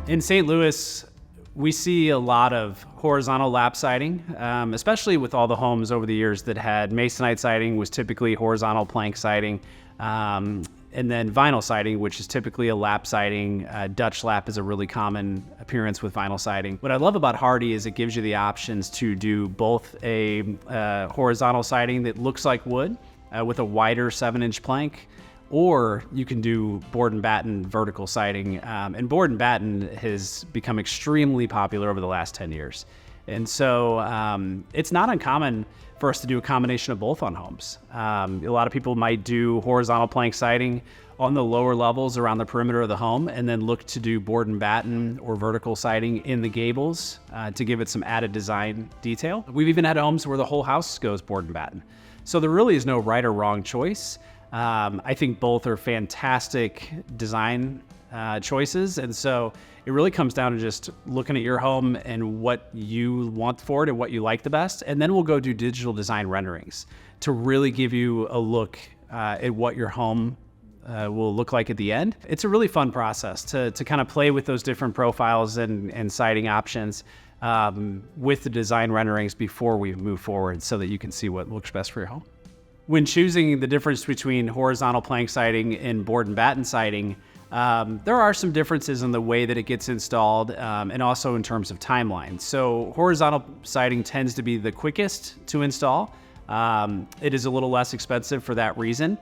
In St. Louis, we see a lot of horizontal lap siding, especially with all the homes over the years that had masonite siding, was typically horizontal plank siding, and then vinyl siding, which is typically a lap siding. Dutch lap is a really common appearance with vinyl siding. What I love about Hardie is it gives you the options to do both a horizontal siding that looks like wood with a wider 7-inch plank, or you can do board and batten vertical siding. And board and batten has become extremely popular over the last 10 years. And so it's not uncommon for us to do a combination of both on homes. A lot of people might do horizontal plank siding on the lower levels around the perimeter of the home and then look to do board and batten or vertical siding in the gables to give it some added design detail. We've even had homes where the whole house goes board and batten. So there really is no right or wrong choice. I think both are fantastic design choices. And so it really comes down to just looking at your home and what you want for it and what you like the best. And then we'll go do digital design renderings to really give you a look at what your home will look like at the end. It's a really fun process to kind of play with those different profiles and siding options with the design renderings before we move forward so that you can see what looks best for your home. When choosing the difference between horizontal plank siding and board and batten siding, there are some differences in the way that it gets installed and also in terms of timeline. So horizontal siding tends to be the quickest to install. It is a little less expensive for that reason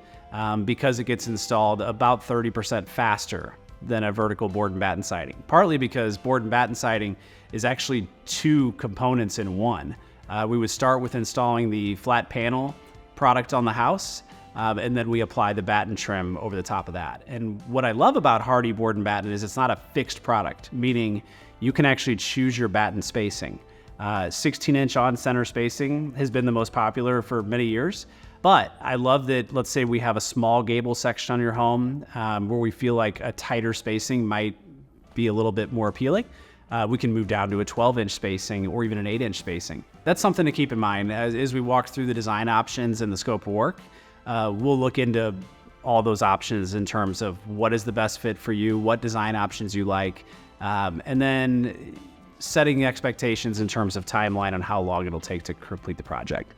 because it gets installed about 30% faster than a vertical board and batten siding. Partly because board and batten siding is actually two components in one. We would start with installing the flat panel product on the house, and then we apply the batten trim over the top of that. And what I love about Hardie board and batten is it's not a fixed product, meaning you can actually choose your batten spacing. 16-inch on-center spacing has been the most popular for many years, but I love that, let's say we have a small gable section on your home where we feel like a tighter spacing might be a little bit more appealing. We can move down to a 12-inch spacing or even an 8-inch spacing. That's something to keep in mind as we walk through the design options and the scope of work. We'll look into all those options in terms of what is the best fit for you, what design options you like, and then setting expectations in terms of timeline on how long it'll take to complete the project.